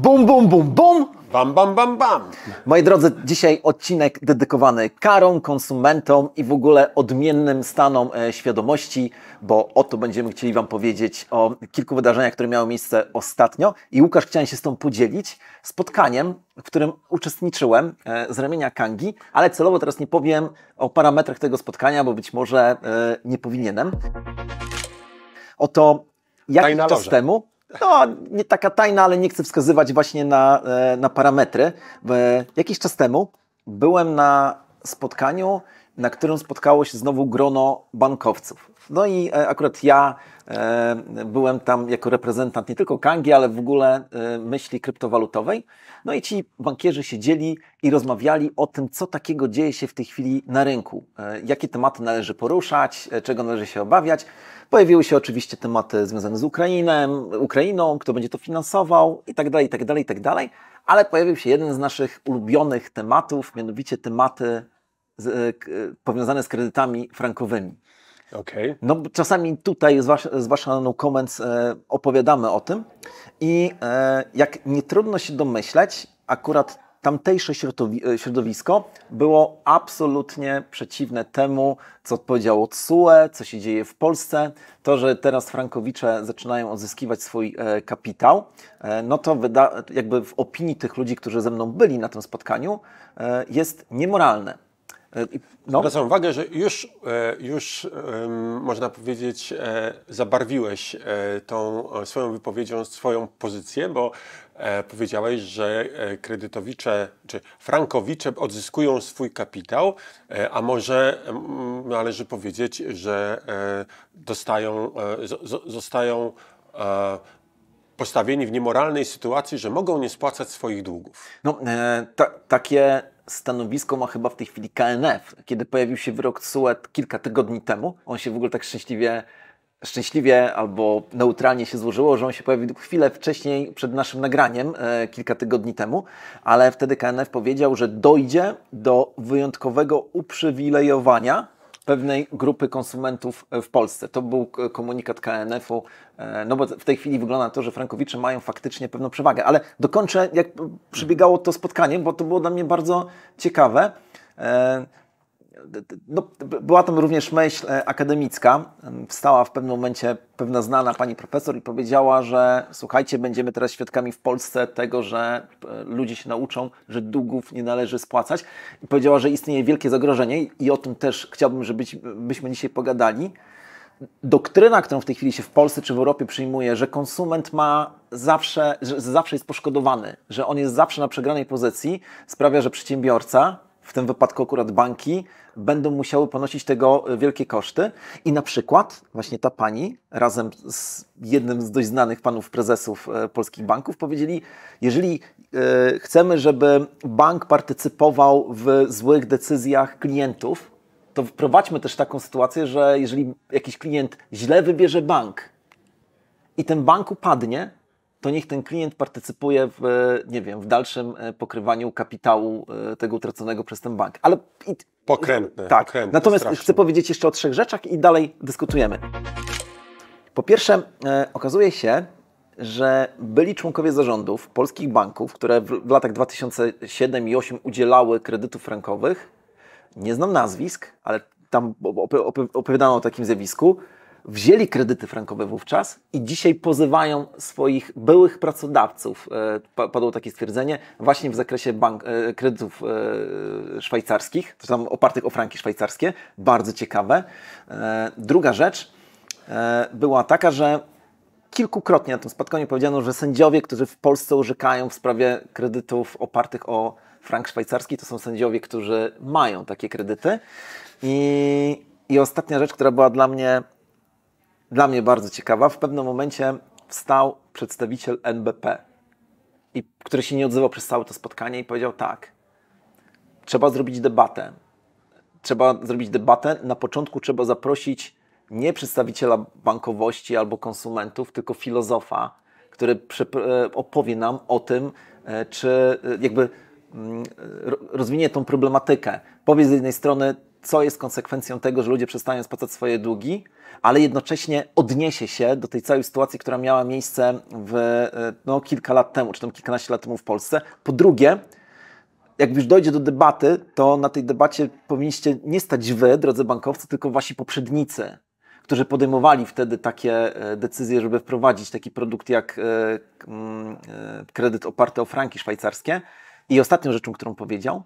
Bum, bum, bum, bum! Bam, bam, bam, bam! Moi drodzy, dzisiaj odcinek dedykowany karom, konsumentom i w ogóle odmiennym stanom świadomości, bo oto będziemy chcieli Wam powiedzieć o kilku wydarzeniach, które miały miejsce ostatnio. I Łukasz, chciałem się z Tobą podzielić spotkaniem, w którym uczestniczyłem z ramienia Kangi, ale celowo teraz nie powiem o parametrach tego spotkania, bo być może nie powinienem. Oto jakiś czas temu, no nie taka tajna, ale nie chcę wskazywać właśnie na parametry. Jakiś czas temu byłem na spotkaniu, na którym spotkało się znowu grono bankowców. No i akurat ja byłem tam jako reprezentant nie tylko Kangi, ale w ogóle myśli kryptowalutowej. No i ci bankierzy siedzieli i rozmawiali o tym, co takiego dzieje się w tej chwili na rynku. Jakie tematy należy poruszać, czego należy się obawiać. Pojawiły się oczywiście tematy związane z Ukrainą, kto będzie to finansował i tak dalej, i tak dalej, i tak dalej. Ale pojawił się jeden z naszych ulubionych tematów, mianowicie tematy powiązane z kredytami frankowymi. Okay. No czasami tutaj, zwłaszcza na No Comments, opowiadamy o tym i jak nie trudno się domyśleć, akurat tamtejsze środowisko było absolutnie przeciwne temu, co odpowiedziało TSUE, co się dzieje w Polsce. To, że teraz frankowicze zaczynają odzyskiwać swój kapitał, no to jakby w opinii tych ludzi, którzy ze mną byli na tym spotkaniu, jest niemoralne. No. Zwracam uwagę, że już można powiedzieć, zabarwiłeś tą swoją wypowiedzią swoją pozycję, bo powiedziałeś, że kredytowicze czy frankowicze odzyskują swój kapitał, a może należy powiedzieć, że zostają postawieni w niemoralnej sytuacji, że mogą nie spłacać swoich długów. No, takie stanowisko ma chyba w tej chwili KNF. Kiedy pojawił się wyrok TSUE kilka tygodni temu, on się w ogóle tak szczęśliwie albo neutralnie się złożyło, że on się pojawił chwilę wcześniej przed naszym nagraniem, kilka tygodni temu, ale wtedy KNF powiedział, że dojdzie do wyjątkowego uprzywilejowania pewnej grupy konsumentów w Polsce. To był komunikat KNF-u, no bo w tej chwili wygląda na to, że frankowicze mają faktycznie pewną przewagę. Ale dokończę, jak przebiegało to spotkanie, bo to było dla mnie bardzo ciekawe. No, była tam również myśl akademicka. Wstała w pewnym momencie pewna znana pani profesor i powiedziała, że słuchajcie, będziemy teraz świadkami w Polsce tego, że ludzie się nauczą, że długów nie należy spłacać. I powiedziała, że istnieje wielkie zagrożenie i o tym też chciałbym, żebyśmy dzisiaj pogadali. Doktryna, którą w tej chwili się w Polsce czy w Europie przyjmuje, że konsument że zawsze jest poszkodowany, że on jest zawsze na przegranej pozycji, sprawia, że przedsiębiorca, w tym wypadku akurat banki, będą musiały ponosić tego wielkie koszty. I na przykład właśnie ta pani razem z jednym z dość znanych panów prezesów polskich banków powiedzieli, jeżeli chcemy, żeby bank partycypował w złych decyzjach klientów, to wprowadźmy też taką sytuację, że jeżeli jakiś klient źle wybierze bank i ten bank upadnie, to niech ten klient partycypuje w dalszym pokrywaniu kapitału tego utraconego przez ten bank. Ale pokrętne. Tak. Pokrętne, natomiast straszne. Chcę powiedzieć jeszcze o 3 rzeczach i dalej dyskutujemy. Po pierwsze, okazuje się, że byli członkowie zarządów polskich banków, które w latach 2007 i 2008 udzielały kredytów frankowych, nie znam nazwisk, ale tam opowiadano o takim zjawisku, wzięli kredyty frankowe wówczas i dzisiaj pozywają swoich byłych pracodawców, padło takie stwierdzenie, właśnie w zakresie kredytów szwajcarskich, to tam opartych o franki szwajcarskie, bardzo ciekawe. Druga rzecz była taka, że kilkukrotnie na tym spotkaniu powiedziano, że sędziowie, którzy w Polsce orzekają w sprawie kredytów opartych o frank szwajcarski, to są sędziowie, którzy mają takie kredyty. I ostatnia rzecz, która była dla mnie bardzo ciekawa, w pewnym momencie wstał przedstawiciel NBP, który się nie odzywał przez całe to spotkanie i powiedział tak, trzeba zrobić debatę. Na początku trzeba zaprosić nie przedstawiciela bankowości albo konsumentów, tylko filozofa, który opowie nam o tym, czy jakby rozwinie tą problematykę. Powie z jednej strony, co jest konsekwencją tego, że ludzie przestają spłacać swoje długi, ale jednocześnie odniesie się do tej całej sytuacji, która miała miejsce kilka lat temu, czy tam kilkanaście lat temu w Polsce. Po drugie, jak już dojdzie do debaty, to na tej debacie powinniście nie stać wy, drodzy bankowcy, tylko wasi poprzednicy, którzy podejmowali wtedy takie decyzje, żeby wprowadzić taki produkt jak kredyt oparty o franki szwajcarskie. I ostatnią rzeczą, którą powiedział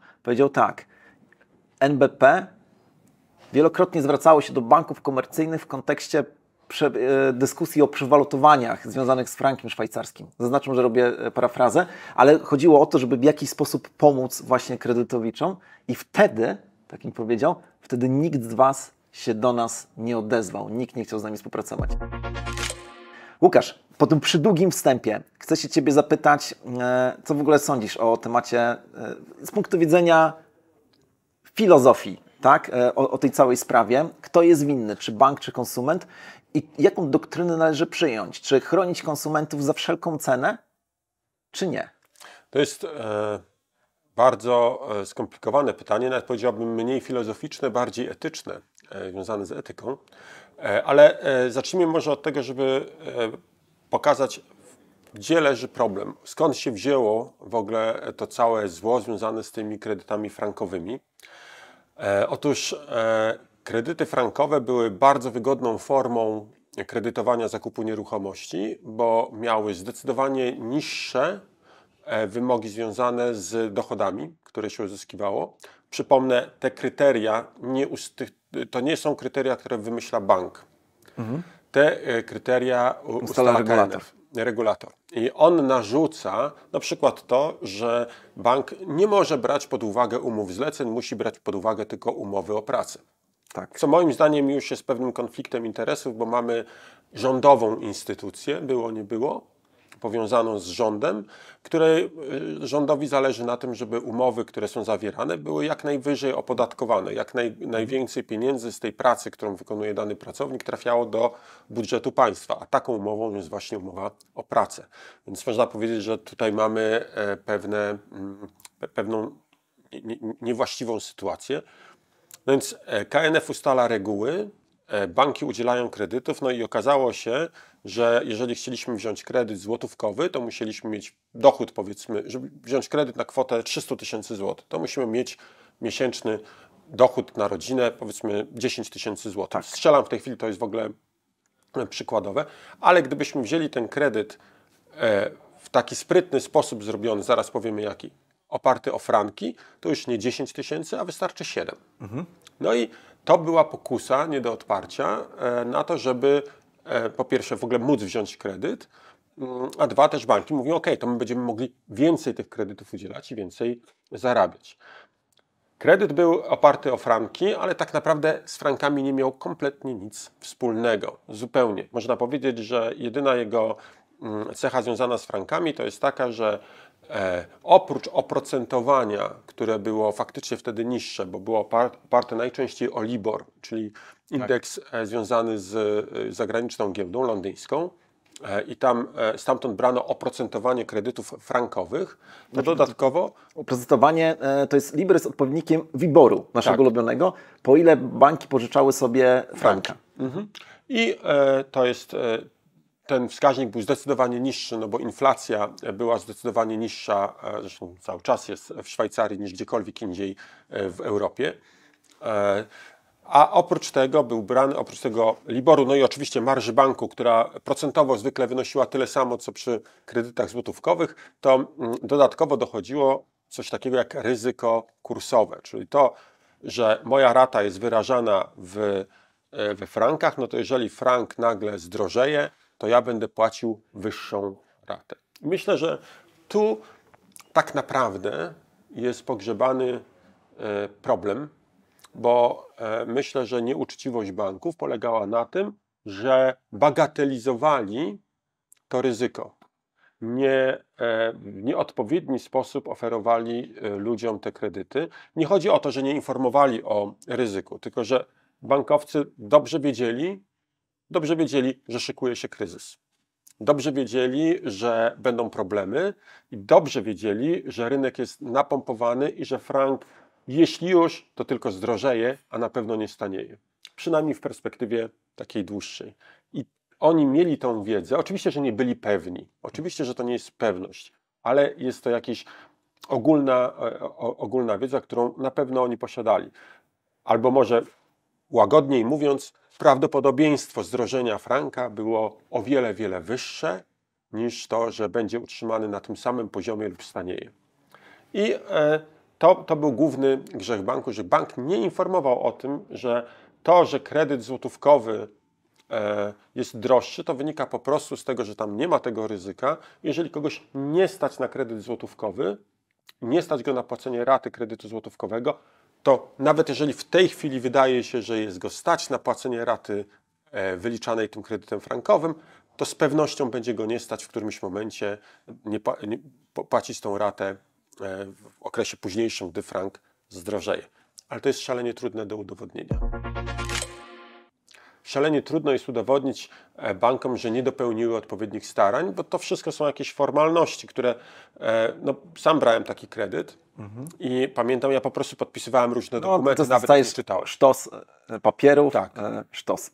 tak, NBP wielokrotnie zwracało się do banków komercyjnych w kontekście dyskusji o przewalutowaniach związanych z frankiem szwajcarskim. Zaznaczam, że robię parafrazę, ale chodziło o to, żeby w jakiś sposób pomóc właśnie kredytowiczom i wtedy, tak im powiedział, wtedy nikt z was się do nas nie odezwał, nikt nie chciał z nami współpracować. Łukasz, po tym przydługim wstępie chcę się ciebie zapytać, co w ogóle sądzisz o temacie z punktu widzenia filozofii, tak? O tej całej sprawie. Kto jest winny, czy bank, czy konsument? I jaką doktrynę należy przyjąć? Czy chronić konsumentów za wszelką cenę, czy nie? To jest bardzo skomplikowane pytanie, nawet powiedziałbym mniej filozoficzne, bardziej etyczne, związane z etyką. Ale zacznijmy może od tego, żeby pokazać, gdzie leży problem. Skąd się wzięło w ogóle to całe zło związane z tymi kredytami frankowymi. Otóż kredyty frankowe były bardzo wygodną formą kredytowania zakupu nieruchomości, bo miały zdecydowanie niższe wymogi związane z dochodami, które się uzyskiwało. Przypomnę, te kryteria, to nie są kryteria, które wymyśla bank. Te kryteria ustala regulator. I on narzuca na przykład to, że bank nie może brać pod uwagę umów zleceń, musi brać pod uwagę tylko umowy o pracę. Tak. Co moim zdaniem już jest pewnym konfliktem interesów, bo mamy rządową instytucję, było nie było, powiązaną z rządem, której rządowi zależy na tym, żeby umowy, które są zawierane, były jak najwyżej opodatkowane, jak najwięcej pieniędzy z tej pracy, którą wykonuje dany pracownik, trafiało do budżetu państwa, a taką umową jest właśnie umowa o pracę. Więc można powiedzieć, że tutaj mamy pewną niewłaściwą sytuację. No więc KNF ustala reguły, banki udzielają kredytów, no i okazało się, że jeżeli chcieliśmy wziąć kredyt złotówkowy, to musieliśmy mieć dochód, powiedzmy, żeby wziąć kredyt na kwotę 300 000 złotych, to musimy mieć miesięczny dochód na rodzinę, powiedzmy 10 000 złotych. Tak. Strzelam w tej chwili, to jest w ogóle przykładowe, ale gdybyśmy wzięli ten kredyt w taki sprytny sposób zrobiony, zaraz powiemy jaki, oparty o franki, to już nie 10 000, a wystarczy 7. No i to była pokusa nie do odparcia na to, żeby po pierwsze w ogóle móc wziąć kredyt, a dwa też banki mówią, ok, to my będziemy mogli więcej tych kredytów udzielać i więcej zarabiać. Kredyt był oparty o franki, ale tak naprawdę z frankami nie miał kompletnie nic wspólnego. Zupełnie. Można powiedzieć, że jedyna jego cecha związana z frankami to jest taka, że oprócz oprocentowania, które było faktycznie wtedy niższe, bo było oparte najczęściej o LIBOR, czyli indeks związany z zagraniczną giełdą londyńską, i tam stamtąd brano oprocentowanie kredytów frankowych, to dodatkowo... Oprocentowanie to jest LIBOR jest odpowiednikiem WIBOR-u, naszego ulubionego, po ile banki pożyczały sobie franka. I to jest... Ten wskaźnik był zdecydowanie niższy, no bo inflacja była zdecydowanie niższa, zresztą cały czas jest w Szwajcarii niż gdziekolwiek indziej w Europie. A oprócz tego był brany, oprócz tego LIBOR-u, no i oczywiście marży banku, która procentowo zwykle wynosiła tyle samo, co przy kredytach złotówkowych, to dodatkowo dochodziło coś takiego jak ryzyko kursowe, czyli to, że moja rata jest wyrażana we frankach, no to jeżeli frank nagle zdrożeje, to ja będę płacił wyższą ratę. Myślę, że tu tak naprawdę jest pogrzebany problem, bo myślę, że nieuczciwość banków polegała na tym, że bagatelizowali to ryzyko. W nieodpowiedni sposób oferowali ludziom te kredyty. Nie chodzi o to, że nie informowali o ryzyku, tylko że bankowcy dobrze wiedzieli, że szykuje się kryzys. Dobrze wiedzieli, że będą problemy i dobrze wiedzieli, że rynek jest napompowany i że frank Jeśli już, to tylko zdrożeje, a na pewno nie stanieje. Przynajmniej w perspektywie takiej dłuższej. I oni mieli tą wiedzę. Oczywiście, że nie byli pewni. Oczywiście, że to nie jest pewność, ale jest to jakaś ogólna wiedza, którą na pewno oni posiadali. Albo może łagodniej mówiąc, prawdopodobieństwo zdrożenia franka było o wiele, wiele wyższe niż to, że będzie utrzymany na tym samym poziomie lub stanieje. I to był główny grzech banku, że bank nie informował o tym, że to, że kredyt złotówkowy jest droższy, to wynika po prostu z tego, że tam nie ma tego ryzyka. Jeżeli kogoś nie stać na kredyt złotówkowy, nie stać go na płacenie raty kredytu złotówkowego, to nawet jeżeli w tej chwili wydaje się, że jest go stać na płacenie raty wyliczanej tym kredytem frankowym, to z pewnością będzie go nie stać w którymś momencie płacić tą ratę w okresie późniejszym, gdy frank zdrożeje. Ale to jest szalenie trudne do udowodnienia. Szalenie trudno jest udowodnić bankom, że nie dopełniły odpowiednich starań, bo to wszystko są jakieś formalności, które... No, sam brałem taki kredyt i pamiętam, ja po prostu podpisywałem różne dokumenty, to nawet nie czytałem. Sztos papierów, Tak.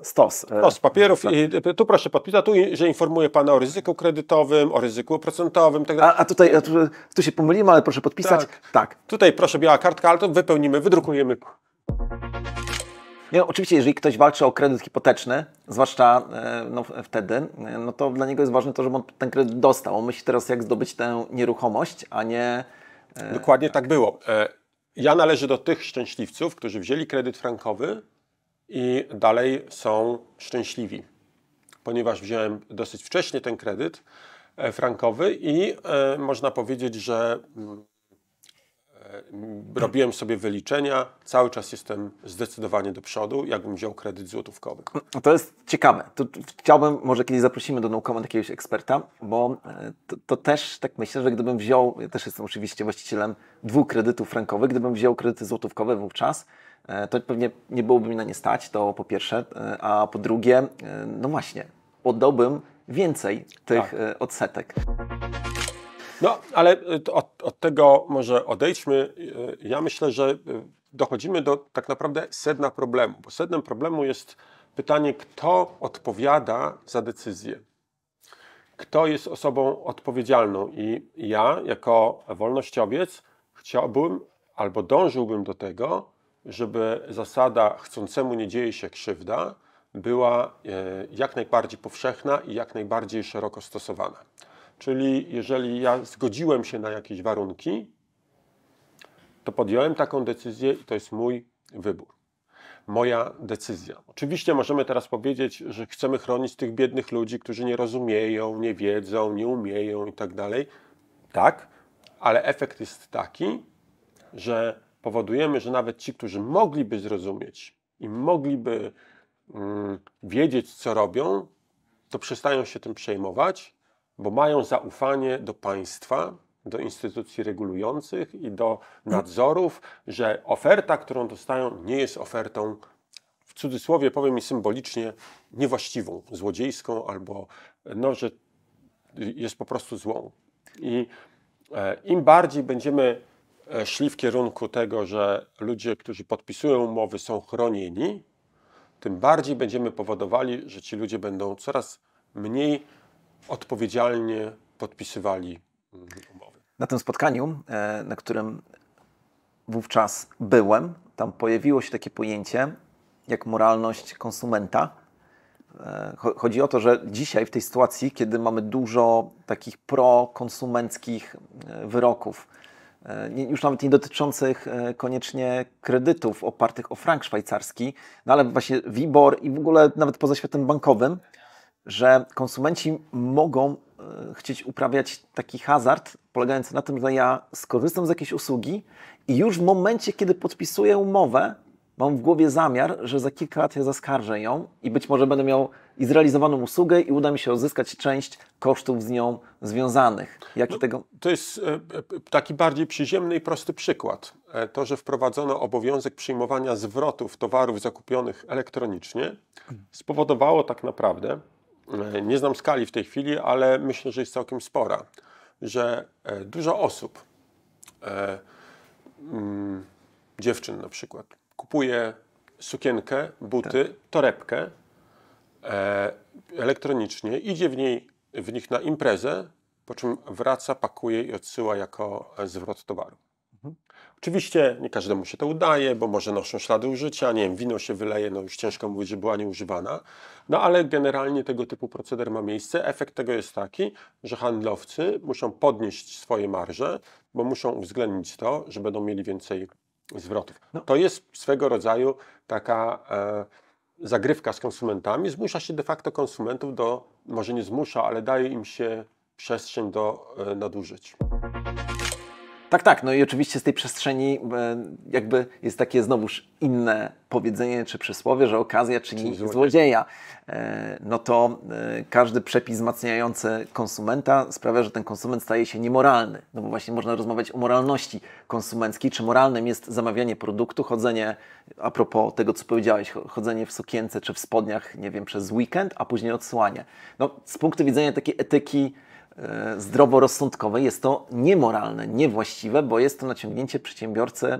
Stos papierów tak. I tu proszę podpisać, tu, że informuję Pana o ryzyku kredytowym, o ryzyku procentowym, tak dalej. Tu się pomyliłem, ale proszę podpisać. Tak. Tutaj proszę biała kartka, ale to wypełnimy, wydrukujemy. Nie, oczywiście, jeżeli ktoś walczy o kredyt hipoteczny, zwłaszcza wtedy, no to dla niego jest ważne to, żeby on ten kredyt dostał. On myśli teraz, jak zdobyć tę nieruchomość, a nie... Dokładnie tak było. Ja należę do tych szczęśliwców, którzy wzięli kredyt frankowy i dalej są szczęśliwi, ponieważ wziąłem dosyć wcześnie ten kredyt frankowy i można powiedzieć, że robiłem sobie wyliczenia, cały czas jestem zdecydowanie do przodu, jakbym wziął kredyt złotówkowy. To jest ciekawe. Chciałbym, może kiedyś zaprosimy do Nowcomen jakiegoś eksperta, bo to też tak myślę, że gdybym wziął, ja też jestem oczywiście właścicielem 2 kredytów frankowych, gdybym wziął kredyty złotówkowe wówczas, to pewnie nie byłoby mi na nie stać, to po pierwsze, a po drugie, no właśnie, oddałbym więcej tych odsetek. No, ale od tego może odejdźmy. Ja myślę, że dochodzimy do tak naprawdę sedna problemu, bo sednem problemu jest pytanie, kto odpowiada za decyzję. Kto jest osobą odpowiedzialną? I ja, jako wolnościowiec, chciałbym albo dążyłbym do tego, żeby zasada chcącemu nie dzieje się krzywda była jak najbardziej powszechna i jak najbardziej szeroko stosowana. Czyli jeżeli ja zgodziłem się na jakieś warunki, to podjąłem taką decyzję i to jest mój wybór. Moja decyzja. Oczywiście możemy teraz powiedzieć, że chcemy chronić tych biednych ludzi, którzy nie rozumieją, nie wiedzą, nie umieją i tak dalej. Tak, ale efekt jest taki, że powodujemy, że nawet ci, którzy mogliby zrozumieć i mogliby wiedzieć, co robią, to przestają się tym przejmować, bo mają zaufanie do państwa, do instytucji regulujących i do nadzorów, że oferta, którą dostają, nie jest ofertą, w cudzysłowie powiem i symbolicznie, niewłaściwą, złodziejską albo że jest po prostu złą. I im bardziej będziemy szli w kierunku tego, że ludzie, którzy podpisują umowy, są chronieni, tym bardziej będziemy powodowali, że ci ludzie będą coraz mniej odpowiedzialnie podpisywali umowy. Na tym spotkaniu, na którym wówczas byłem, tam pojawiło się takie pojęcie jak moralność konsumenta. Chodzi o to, że dzisiaj w tej sytuacji, kiedy mamy dużo takich prokonsumenckich wyroków, już nawet nie dotyczących koniecznie kredytów opartych o frank szwajcarski, no ale właśnie WIBOR i w ogóle nawet poza światem bankowym, że konsumenci mogą chcieć uprawiać taki hazard polegający na tym, że ja skorzystam z jakiejś usługi i już w momencie, kiedy podpisuję umowę, mam w głowie zamiar, że za kilka lat ja zaskarżę ją i być może będę miał i zrealizowaną usługę i uda mi się uzyskać część kosztów z nią związanych. To jest taki bardziej przyziemny i prosty przykład. To, że wprowadzono obowiązek przyjmowania zwrotów towarów zakupionych elektronicznie, spowodowało tak naprawdę, nie znam skali w tej chwili, ale myślę, że jest całkiem spora, że dużo osób dziewczyn na przykład. Kupuje sukienkę, buty, torebkę elektronicznie, idzie w nich na imprezę, po czym wraca, pakuje i odsyła jako zwrot towaru. Oczywiście nie każdemu się to udaje, bo może noszą ślady użycia, nie wiem, wino się wyleje, no już ciężko mówić, że była nieużywana. No ale generalnie tego typu proceder ma miejsce. Efekt tego jest taki, że handlowcy muszą podnieść swoje marże, bo muszą uwzględnić to, że będą mieli więcej zwrotów. To jest swego rodzaju taka zagrywka z konsumentami. Zmusza się de facto konsumentów do, może nie zmusza, ale daje im się przestrzeń do nadużyć. Tak. No i oczywiście z tej przestrzeni jakby jest takie znowuż inne powiedzenie czy przysłowie, że okazja czyni złodzieja. No to każdy przepis wzmacniający konsumenta sprawia, że ten konsument staje się niemoralny. No bo właśnie można rozmawiać o moralności konsumenckiej. Czy moralnym jest zamawianie produktu, chodzenie, a propos tego, co powiedziałeś, chodzenie w sukience czy w spodniach, nie wiem, przez weekend, a później odsyłanie. No z punktu widzenia takiej etyki zdroworozsądkowej jest to niemoralne, niewłaściwe, bo jest to naciągnięcie przedsiębiorcy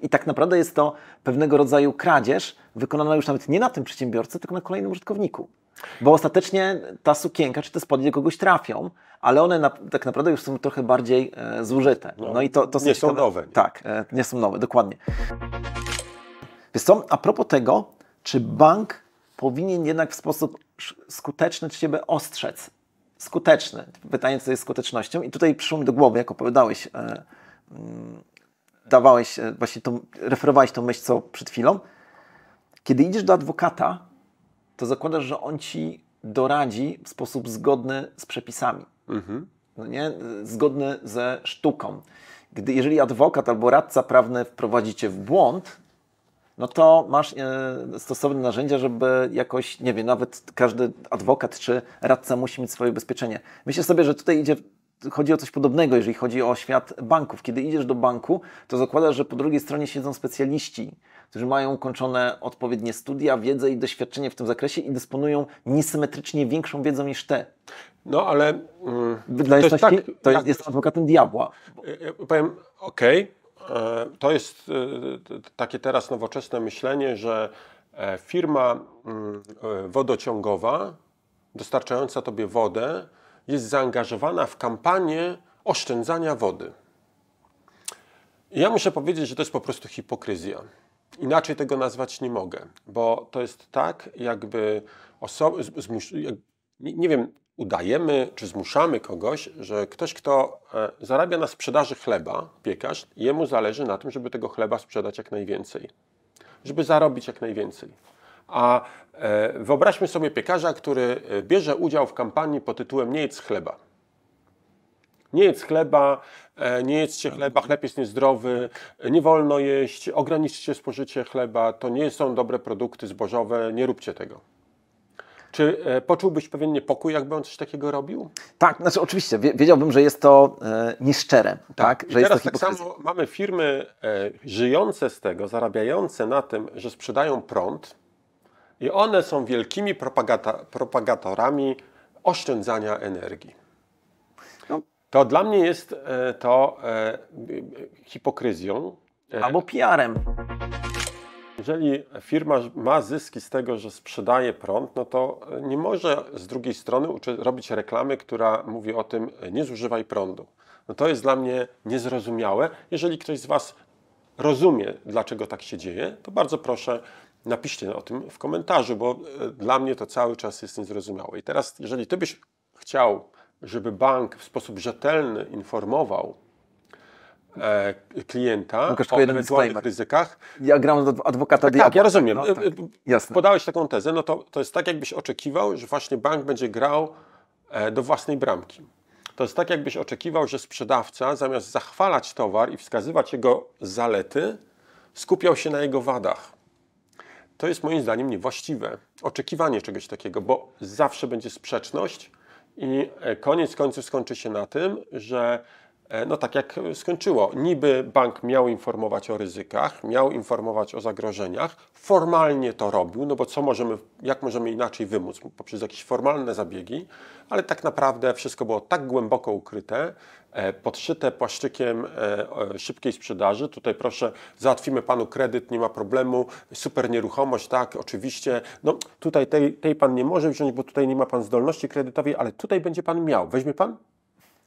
i tak naprawdę jest to pewnego rodzaju kradzież wykonana już nawet nie na tym przedsiębiorcy, tylko na kolejnym użytkowniku. Bo ostatecznie ta sukienka czy te spodnie do kogoś trafią, ale one tak naprawdę już są trochę bardziej zużyte. No i to nie są nowe. Tak, nie są nowe, dokładnie. Wiesz co, a propos tego, czy bank powinien jednak w sposób skuteczny ciebie ostrzec? Skuteczny. Pytanie, co jest skutecznością. I tutaj przyszło mi do głowy, jak opowiadałeś, właśnie referowałeś tą myśl, co przed chwilą. Kiedy idziesz do adwokata, to zakładasz, że on ci doradzi w sposób zgodny z przepisami. No nie? Zgodny ze sztuką. Jeżeli adwokat albo radca prawny wprowadzi cię w błąd, no to masz stosowne narzędzia, żeby jakoś, nie wiem, nawet każdy adwokat czy radca musi mieć swoje ubezpieczenie. Myślę sobie, że tutaj chodzi o coś podobnego, jeżeli chodzi o świat banków. Kiedy idziesz do banku, to zakładasz, że po drugiej stronie siedzą specjaliści, którzy mają ukończone odpowiednie studia, wiedzę i doświadczenie w tym zakresie i dysponują niesymetrycznie większą wiedzą niż ty. No ale... Dla jasności, jest adwokatem diabła. Powiem, okej. To jest takie teraz nowoczesne myślenie, że firma wodociągowa dostarczająca tobie wodę jest zaangażowana w kampanię oszczędzania wody. I ja muszę powiedzieć, że to jest po prostu hipokryzja. Inaczej tego nazwać nie mogę, bo to jest tak, jakby nie wiem, udajemy czy zmuszamy kogoś, że ktoś, kto zarabia na sprzedaży chleba, piekarz, jemu zależy na tym, żeby tego chleba sprzedać jak najwięcej, żeby zarobić jak najwięcej. A wyobraźmy sobie piekarza, który bierze udział w kampanii pod tytułem "Nie jedz chleba". Nie jedz chleba, nie jedzcie chleba, chleb jest niezdrowy, nie wolno jeść, ograniczcie spożycie chleba, to nie są dobre produkty zbożowe, nie róbcie tego. Czy poczułbyś pewien niepokój, jakby on coś takiego robił? Tak, znaczy oczywiście, wiedziałbym, że jest to nieszczere. Tak? Że teraz tak samo mamy firmy żyjące z tego, zarabiające na tym, że sprzedają prąd i one są wielkimi propagatorami oszczędzania energii. No. To dla mnie jest to hipokryzją. Albo PR-em. Jeżeli firma ma zyski z tego, że sprzedaje prąd, no to nie może z drugiej strony robić reklamy, która mówi o tym, nie zużywaj prądu. No to jest dla mnie niezrozumiałe. Jeżeli ktoś z Was rozumie, dlaczego tak się dzieje, to bardzo proszę, napiszcie o tym w komentarzu, bo dla mnie to cały czas jest niezrozumiałe. I teraz, jeżeli Ty byś chciał, żeby bank w sposób rzetelny informował klienta o ewentualnych ryzykach. Ja gram do adwokata diabła. Tak, ja rozumiem. No, tak. Jasne. Podałeś taką tezę, no to jest tak, jakbyś oczekiwał, że właśnie bank będzie grał do własnej bramki. To jest tak, jakbyś oczekiwał, że sprzedawca zamiast zachwalać towar i wskazywać jego zalety, skupiał się na jego wadach. To jest moim zdaniem niewłaściwe. Oczekiwanie czegoś takiego, bo zawsze będzie sprzeczność i koniec końców skończy się na tym, że no tak jak skończyło. Niby bank miał informować o ryzykach, miał informować o zagrożeniach, formalnie to robił, no bo jak możemy inaczej wymóc poprzez jakieś formalne zabiegi, ale tak naprawdę wszystko było tak głęboko ukryte, podszyte płaszczykiem szybkiej sprzedaży. Tutaj proszę, załatwimy panu kredyt, nie ma problemu, super nieruchomość, tak, oczywiście. No tutaj tej pan nie może wziąć, bo tutaj nie ma pan zdolności kredytowej, ale tutaj będzie pan miał. Weźmie pan?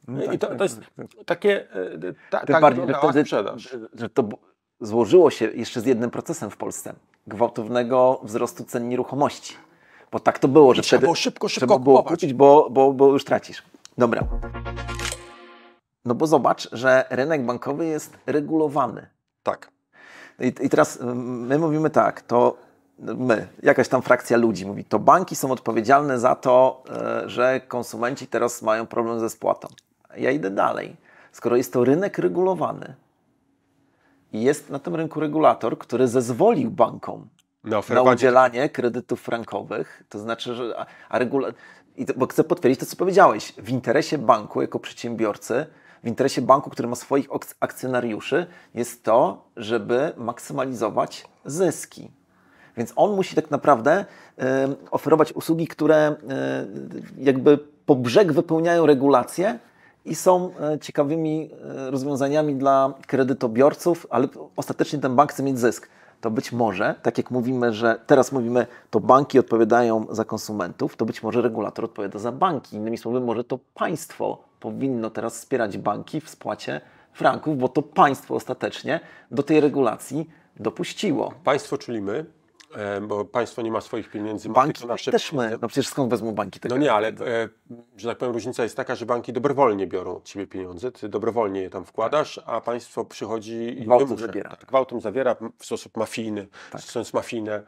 No I to jest takie Tym bardziej, że wyglądała wtedy, sprzedaż. że to złożyło się jeszcze z jednym procesem w Polsce. Gwałtownego wzrostu cen nieruchomości. Bo tak to było, że Trzeba wtedy było szybko trzeba było kupować. kupić, bo już tracisz. Dobra. No bo zobacz, że rynek bankowy jest regulowany. Tak. I teraz my mówimy tak, to my, jakaś tam frakcja ludzi mówi, to banki są odpowiedzialne za to, że konsumenci teraz mają problem ze spłatą. Ja idę dalej. Skoro jest to rynek regulowany i jest na tym rynku regulator, który zezwolił bankom na udzielanie kredytów frankowych, to znaczy, że bo chcę potwierdzić to, co powiedziałeś, w interesie banku jako przedsiębiorcy, w interesie banku, który ma swoich akcjonariuszy, jest to, żeby maksymalizować zyski. Więc on musi tak naprawdę oferować usługi, które jakby po brzeg wypełniają regulacje i są ciekawymi rozwiązaniami dla kredytobiorców, ale ostatecznie ten bank chce mieć zysk. To być może, tak jak mówimy, że teraz mówimy, to banki odpowiadają za konsumentów, to być może regulator odpowiada za banki. Innymi słowy, może to państwo powinno teraz wspierać banki w spłacie franków, bo to państwo ostatecznie do tej regulacji dopuściło. Państwo, czyli my, bo państwo nie ma swoich pieniędzy. Banki też my. No przecież skąd wezmą banki? No nie, ale że tak powiem, różnica jest taka, że banki dobrowolnie biorą od ciebie pieniądze, ty dobrowolnie je tam wkładasz, a państwo przychodzi i gwałtem zawiera w sposób mafijny, stosując mafijne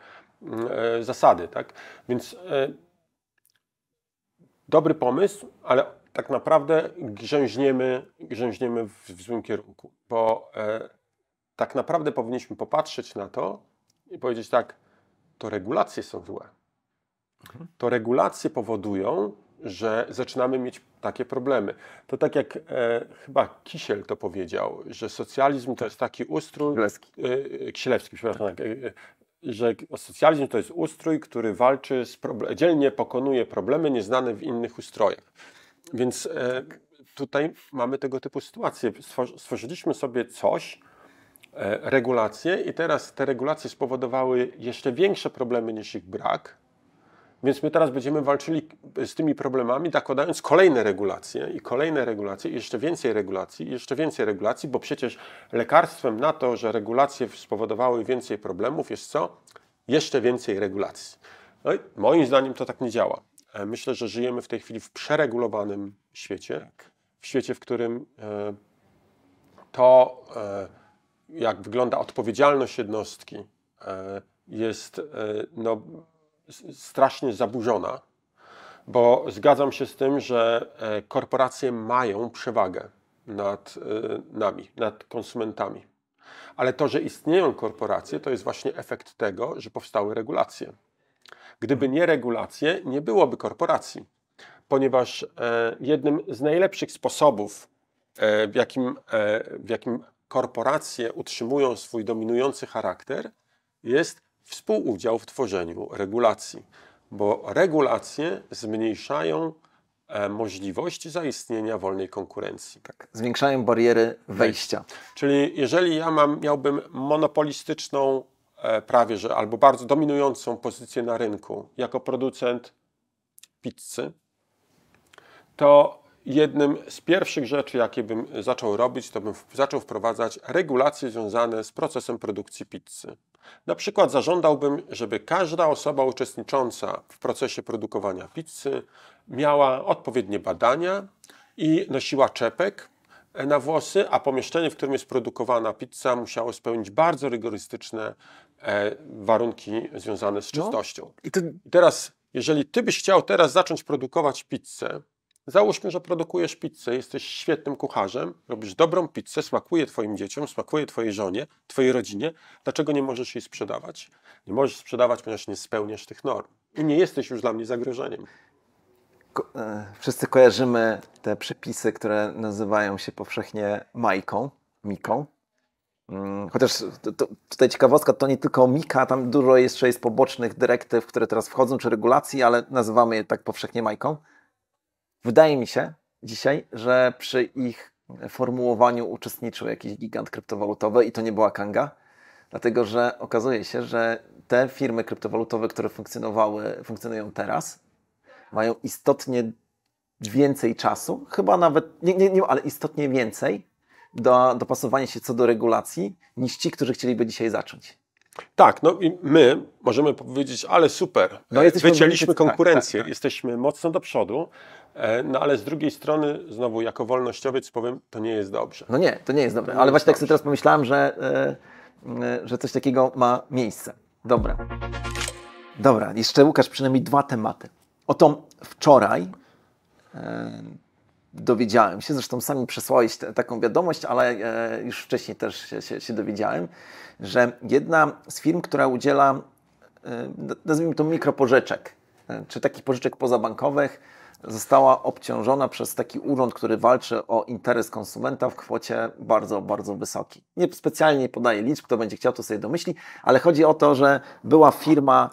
zasady, tak? Więc dobry pomysł, ale tak naprawdę grzęźniemy w złym kierunku, bo tak naprawdę powinniśmy popatrzeć na to i powiedzieć tak, to regulacje są złe. To regulacje powodują, że zaczynamy mieć takie problemy. To tak jak chyba Kisiel to powiedział, że socjalizm to jest taki ustrój... Kisielewski, przepraszam. Że socjalizm to jest ustrój, który walczy dzielnie pokonuje problemy nieznane w innych ustrojach. Więc tutaj mamy tego typu sytuacje. Stworzyliśmy sobie coś, regulacje i teraz te regulacje spowodowały jeszcze większe problemy niż ich brak, więc my teraz będziemy walczyli z tymi problemami, nakładając kolejne regulacje, i jeszcze więcej regulacji, bo przecież lekarstwem na to, że regulacje spowodowały więcej problemów jest co? Jeszcze więcej regulacji. No i moim zdaniem to tak nie działa. Myślę, że żyjemy w tej chwili w przeregulowanym świecie, w świecie, w którym jak wygląda odpowiedzialność jednostki, jest strasznie zaburzona, bo zgadzam się z tym, że korporacje mają przewagę nad nami, nad konsumentami. Ale to, że istnieją korporacje, to jest właśnie efekt tego, że powstały regulacje. Gdyby nie regulacje, nie byłoby korporacji, ponieważ jednym z najlepszych sposobów, w jakim korporacje utrzymują swój dominujący charakter, jest współudział w tworzeniu regulacji, bo regulacje zmniejszają możliwość zaistnienia wolnej konkurencji. Tak, zwiększają bariery wejścia. Czyli jeżeli ja miałbym monopolistyczną prawie, że albo bardzo dominującą pozycję na rynku jako producent pizzy, to jednym z pierwszych rzeczy, jakie bym zaczął robić, to bym zaczął wprowadzać regulacje związane z procesem produkcji pizzy. Na przykład zażądałbym, żeby każda osoba uczestnicząca w procesie produkowania pizzy miała odpowiednie badania i nosiła czepek na włosy, a pomieszczenie, w którym jest produkowana pizza, musiało spełnić bardzo rygorystyczne warunki związane z czystością. I teraz, jeżeli ty byś chciał teraz zacząć produkować pizzę, załóżmy, że produkujesz pizzę, jesteś świetnym kucharzem, robisz dobrą pizzę, smakuje twoim dzieciom, smakuje twojej żonie, twojej rodzinie. Dlaczego nie możesz jej sprzedawać? Nie możesz sprzedawać, ponieważ nie spełniasz tych norm. I nie jesteś już dla mnie zagrożeniem. wszyscy kojarzymy te przepisy, które nazywają się powszechnie Miką. Chociaż tutaj ciekawostka, to nie tylko Mika, tam dużo jeszcze jest pobocznych dyrektyw, które teraz wchodzą, czy regulacji, ale nazywamy je tak powszechnie Majką. Wydaje mi się dzisiaj, że przy ich formułowaniu uczestniczył jakiś gigant kryptowalutowy i to nie była Kanga, dlatego że okazuje się, że te firmy kryptowalutowe, które funkcjonują teraz, mają istotnie więcej czasu, chyba nawet, nie, ale istotnie więcej do dopasowania się co do regulacji, niż ci, którzy chcieliby dzisiaj zacząć. Tak, no i my możemy powiedzieć, ale super, wycięliśmy konkurencję, jesteśmy mocno do przodu, no ale z drugiej strony, znowu jako wolnościowiec powiem, to nie jest dobrze. No nie, to nie jest dobre, ale właśnie tak sobie teraz pomyślałem, że coś takiego ma miejsce. Dobra, jeszcze Łukasz, przynajmniej 2 tematy. Oto wczoraj dowiedziałem się, zresztą sami przesłałeś taką wiadomość, ale już wcześniej też się dowiedziałem, że jedna z firm, która udziela, nazwijmy to mikropożyczek, czy takich pożyczek pozabankowych, została obciążona przez taki urząd, który walczy o interes konsumenta w kwocie bardzo, bardzo wysokiej. Nie specjalnie podaję liczb, kto będzie chciał, to sobie domyśli, ale chodzi o to, że była firma,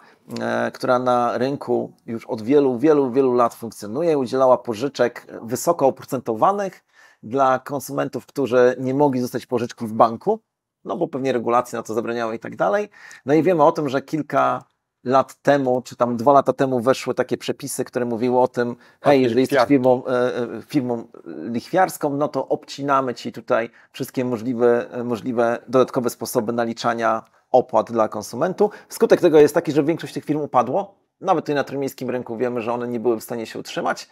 która na rynku już od wielu, wielu, wielu lat funkcjonuje, udzielała pożyczek wysoko oprocentowanych dla konsumentów, którzy nie mogli dostać pożyczki w banku, no bo pewnie regulacje na to zabraniały i tak dalej. No i wiemy o tym, że kilka lat temu, czy tam 2 lata temu weszły takie przepisy, które mówiły o tym, hej, jeżeli jesteś firmą lichwiarską, no to obcinamy Ci tutaj wszystkie możliwe dodatkowe sposoby naliczania opłat dla konsumentów. Skutek tego jest taki, że większość tych firm upadło. Nawet tutaj na trójmiejskim rynku wiemy, że one nie były w stanie się utrzymać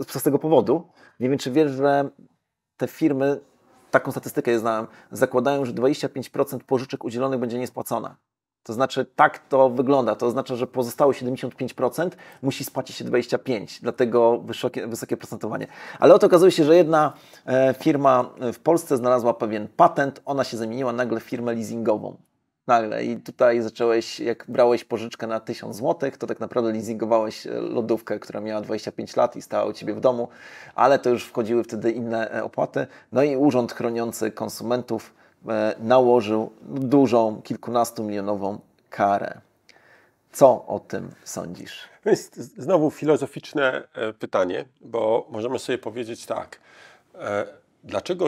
z tego powodu. Nie wiem, czy wiesz, że te firmy, taką statystykę znałem, zakładają, że 25% pożyczek udzielonych będzie niespłacona. To znaczy, tak to wygląda. To oznacza, że pozostałe 75% musi spłacić się 25%, dlatego wysokie procentowanie. Ale oto okazuje się, że jedna firma w Polsce znalazła pewien patent, ona się zamieniła nagle w firmę leasingową. Nagle. I tutaj zacząłeś, jak brałeś pożyczkę na 1000 zł, to tak naprawdę leasingowałeś lodówkę, która miała 25 lat i stała u Ciebie w domu, ale to już wchodziły wtedy inne opłaty. No i Urząd Chroniący Konsumentów nałożył dużą, kilkunastomilionową karę. Co o tym sądzisz? To jest znowu filozoficzne pytanie, bo możemy sobie powiedzieć tak, dlaczego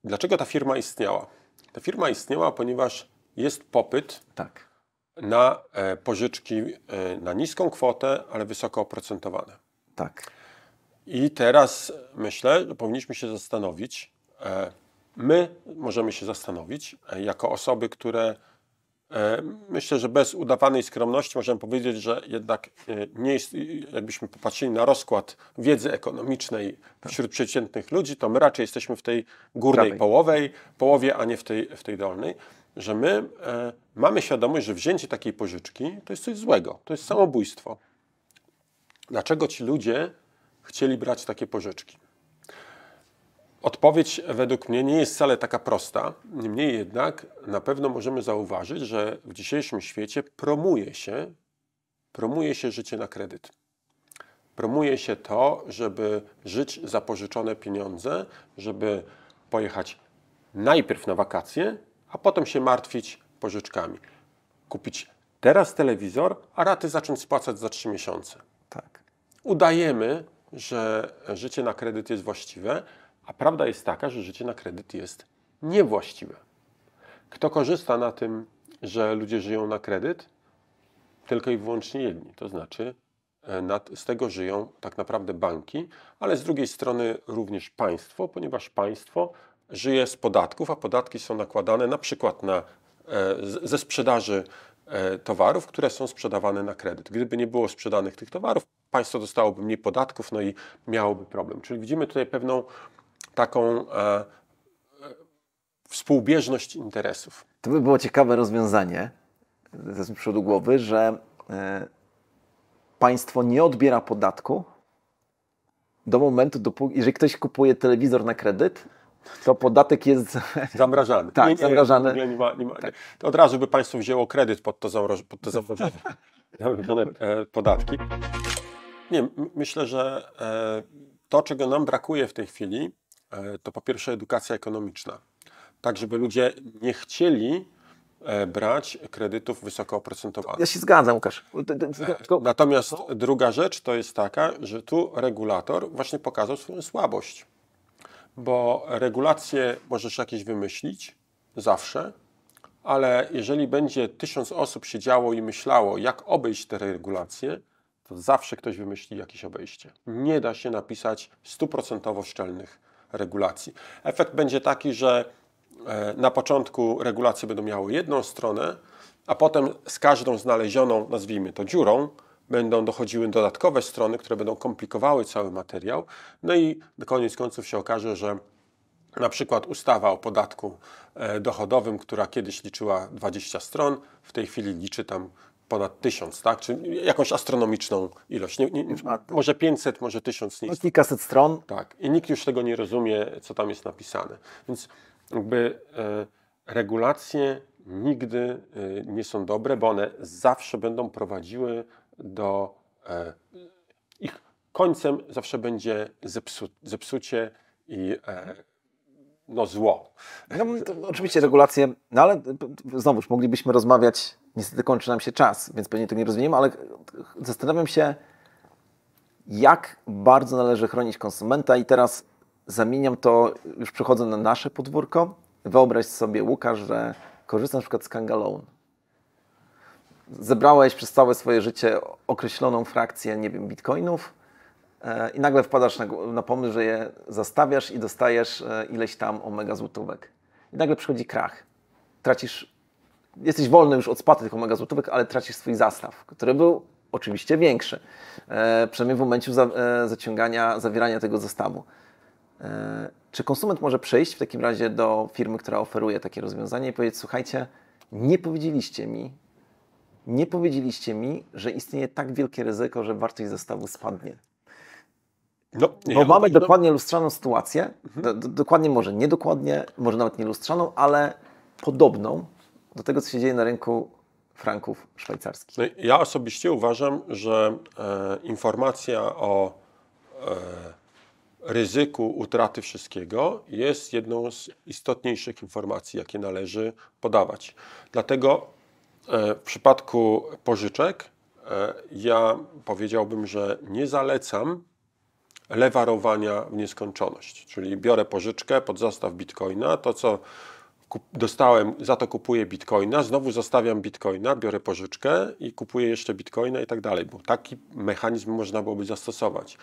dlaczego ta firma istniała? Ta firma istniała, ponieważ jest popyt na pożyczki na niską kwotę, ale wysoko oprocentowane. Tak. I teraz myślę, że powinniśmy się zastanowić, my możemy się zastanowić, jako osoby, które myślę, że bez udawanej skromności możemy powiedzieć, że jednak nie jest, jakbyśmy popatrzyli na rozkład wiedzy ekonomicznej wśród przeciętnych ludzi, to my raczej jesteśmy w tej górnej połowie, a nie w tej dolnej, że my mamy świadomość, że wzięcie takiej pożyczki to jest coś złego, to jest samobójstwo. Dlaczego ci ludzie chcieli brać takie pożyczki? Odpowiedź według mnie nie jest wcale taka prosta, niemniej jednak na pewno możemy zauważyć, że w dzisiejszym świecie promuje się życie na kredyt. Promuje się to, żeby żyć za pożyczone pieniądze, żeby pojechać najpierw na wakacje, a potem się martwić pożyczkami. Kupić teraz telewizor, a raty zacząć spłacać za 3 miesiące. Tak. Udajemy, że życie na kredyt jest właściwe, a prawda jest taka, że życie na kredyt jest niewłaściwe. Kto korzysta na tym, że ludzie żyją na kredyt? Tylko i wyłącznie jedni. To znaczy z tego żyją tak naprawdę banki, ale z drugiej strony również państwo, ponieważ państwo żyje z podatków, a podatki są nakładane na przykład ze sprzedaży towarów, które są sprzedawane na kredyt. Gdyby nie było sprzedanych tych towarów, państwo dostałoby mniej podatków, no i miałoby problem. Czyli widzimy tutaj pewną taką współbieżność interesów. To by było ciekawe rozwiązanie z przodu głowy, że państwo nie odbiera podatku do momentu, jeżeli ktoś kupuje telewizor na kredyt, to podatek jest zamrażany. Tak, zamrażany. Tak. To od razu by państwo wzięło kredyt pod te zamrożone podatki. Nie, myślę, że to, czego nam brakuje w tej chwili, to po pierwsze edukacja ekonomiczna. Tak, żeby ludzie nie chcieli brać kredytów wysoko oprocentowanych. Ja się zgadzam, Łukasz. Natomiast druga rzecz to jest taka, że tu regulator właśnie pokazał swoją słabość. Bo regulacje możesz jakieś wymyślić zawsze, ale jeżeli będzie 1000 osób siedziało i myślało, jak obejść te regulacje, to zawsze ktoś wymyśli jakieś obejście. Nie da się napisać 100% szczelnych regulacji. Efekt będzie taki, że na początku regulacje będą miały jedną stronę, a potem z każdą znalezioną, nazwijmy to dziurą, będą dochodziły dodatkowe strony, które będą komplikowały cały materiał. No i koniec końców się okaże, że na przykład ustawa o podatku dochodowym, która kiedyś liczyła 20 stron, w tej chwili liczy tam ponad 1000, tak? Czy jakąś astronomiczną ilość. Może 500, może 1000. No, kilkaset stron. Tak. I nikt już tego nie rozumie, co tam jest napisane. Więc jakby regulacje nigdy nie są dobre, bo one zawsze będą prowadziły do... ich końcem zawsze będzie zepsucie i zło. No, oczywiście regulacje, no ale znowuż moglibyśmy rozmawiać, niestety kończy nam się czas, więc pewnie tego nie rozwiniemy, ale zastanawiam się, jak bardzo należy chronić konsumenta i teraz zamieniam to, już przechodzę na nasze podwórko. Wyobraź sobie, Łukasz, że korzystasz na przykład z Kanga Loan. Zebrałeś przez całe swoje życie określoną frakcję, nie wiem, bitcoinów i nagle wpadasz na pomysł, że je zastawiasz i dostajesz ileś tam omega złotówek. I nagle przychodzi krach. Jesteś wolny już od spłaty tych omega złotówek, ale tracisz swój zastaw, który był oczywiście większy. Przynajmniej w momencie zawierania tego zestawu. Czy konsument może przyjść w takim razie do firmy, która oferuje takie rozwiązanie i powiedzieć: słuchajcie, nie powiedzieliście mi, że istnieje tak wielkie ryzyko, że wartość zestawu spadnie. Bo mamy dokładnie lustrzaną sytuację, dokładnie może niedokładnie, może nawet nie lustrzaną, ale podobną do tego, co się dzieje na rynku franków szwajcarskich. No, ja osobiście uważam, że informacja o ryzyku utraty wszystkiego jest jedną z istotniejszych informacji, jakie należy podawać. Dlatego w przypadku pożyczek ja powiedziałbym, że nie zalecam lewarowania w nieskończoność. Czyli biorę pożyczkę pod zastaw bitcoina, to co dostałem, za to kupuję bitcoina, znowu zostawiam bitcoina, biorę pożyczkę i kupuję jeszcze bitcoina i tak dalej, bo taki mechanizm można byłoby zastosować.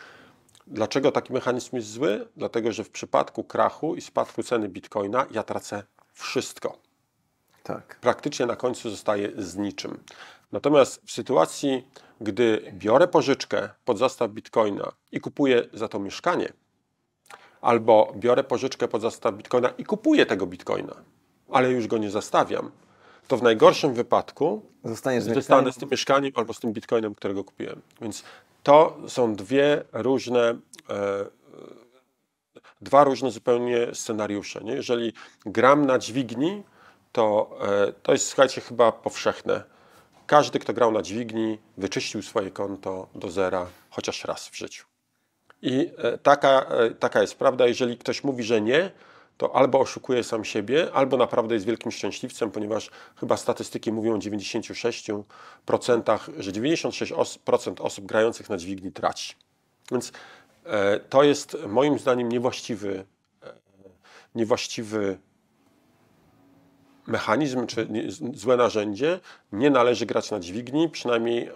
Dlaczego taki mechanizm jest zły? Dlatego, że w przypadku krachu i spadku ceny bitcoina ja tracę wszystko. Tak. Praktycznie na końcu zostaję z niczym. Natomiast w sytuacji, gdy biorę pożyczkę pod zastaw bitcoina i kupuję za to mieszkanie, albo biorę pożyczkę pod zastaw bitcoina i kupuję tego bitcoina, ale już go nie zastawiam, to w najgorszym wypadku zostanę z tym mieszkaniem albo z tym bitcoinem, którego kupiłem. Więc to są dwa różne zupełnie scenariusze. Nie? Jeżeli gram na dźwigni, to jest, słuchajcie, chyba powszechne. Każdy, kto grał na dźwigni, wyczyścił swoje konto do zera chociaż raz w życiu. I taka jest prawda. Jeżeli ktoś mówi, że nie, to albo oszukuje sam siebie, albo naprawdę jest wielkim szczęśliwcem, ponieważ chyba statystyki mówią o 96%, że 96% osób grających na dźwigni traci. Więc to jest moim zdaniem niewłaściwy mechanizm czy złe narzędzie. Nie należy grać na dźwigni, przynajmniej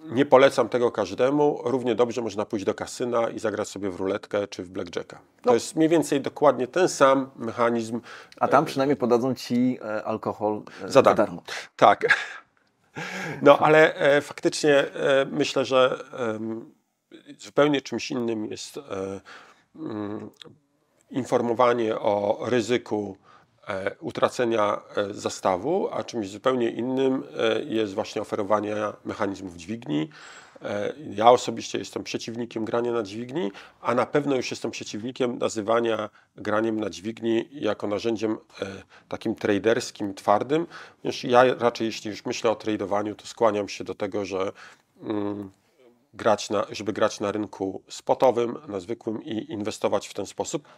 nie polecam tego każdemu. Równie dobrze można pójść do kasyna i zagrać sobie w ruletkę czy w blackjacka. To jest mniej więcej dokładnie ten sam mechanizm. A tam przynajmniej podadzą Ci alkohol za darmo. Tak. No ale faktycznie myślę, że zupełnie czymś innym jest informowanie o ryzyku utracenia zastawu, a czymś zupełnie innym jest właśnie oferowanie mechanizmów dźwigni. Ja osobiście jestem przeciwnikiem grania na dźwigni, a na pewno już jestem przeciwnikiem nazywania graniem na dźwigni jako narzędziem takim traderskim, twardym. Ponieważ ja raczej, jeśli już myślę o tradowaniu, to skłaniam się do tego, że żeby grać na rynku spotowym, na zwykłym i inwestować w ten sposób.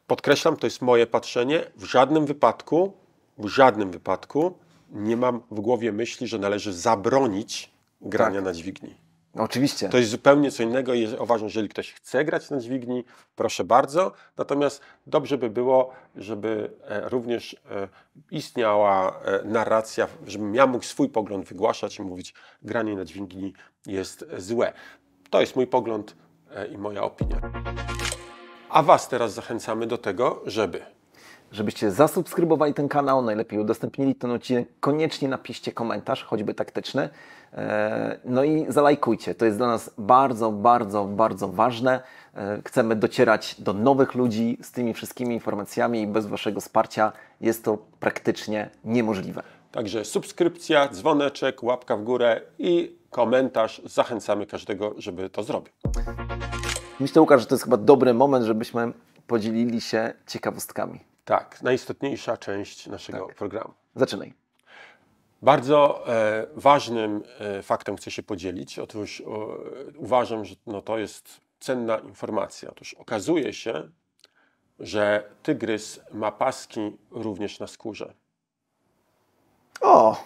Podkreślam, to jest moje patrzenie. W żadnym wypadku nie mam w głowie myśli, że należy zabronić grania na dźwigni. Oczywiście. To jest zupełnie co innego i uważam, że jeżeli ktoś chce grać na dźwigni, proszę bardzo. Natomiast dobrze by było, żeby również istniała narracja, żebym ja mógł swój pogląd wygłaszać i mówić, granie na dźwigni jest złe. To jest mój pogląd i moja opinia. A Was teraz zachęcamy do tego, żebyście zasubskrybowali ten kanał, najlepiej udostępnili ten odcinek, koniecznie napiszcie komentarz, choćby taktyczny, no i zalajkujcie. To jest dla nas bardzo, bardzo, bardzo ważne. Chcemy docierać do nowych ludzi z tymi wszystkimi informacjami i bez Waszego wsparcia jest to praktycznie niemożliwe. Także subskrypcja, dzwoneczek, łapka w górę i komentarz. Zachęcamy każdego, żeby to zrobił. Myślę, Łukasz, że to jest chyba dobry moment, żebyśmy podzielili się ciekawostkami. Tak, najistotniejsza część naszego programu. Zaczynaj. Bardzo ważnym faktem chcę się podzielić. Otóż uważam, że to jest cenna informacja. Otóż okazuje się, że tygrys ma paski również na skórze. O!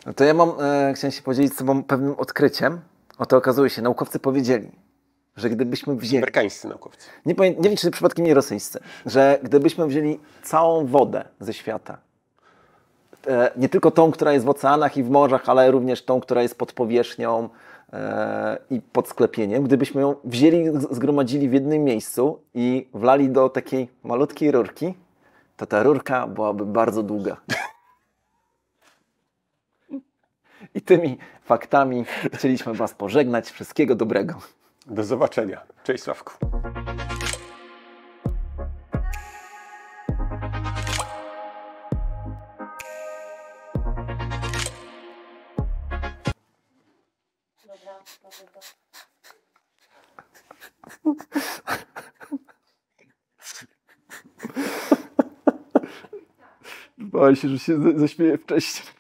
No to ja chciałem się podzielić z Tobą pewnym odkryciem. Oto okazuje się, naukowcy powiedzieli, że gdybyśmy wzięli... Amerykańscy naukowcy. Nie wiem, czy przypadkiem nie rosyjscy. Że gdybyśmy wzięli całą wodę ze świata, nie tylko tą, która jest w oceanach i w morzach, ale również tą, która jest pod powierzchnią i pod sklepieniem, gdybyśmy ją wzięli, zgromadzili w jednym miejscu i wlali do takiej malutkiej rurki, to ta rurka byłaby bardzo długa. I tymi faktami chcieliśmy Was pożegnać. Wszystkiego dobrego. Do zobaczenia. Cześć, Sławku. Bałem się, że się zaśmieję wcześniej.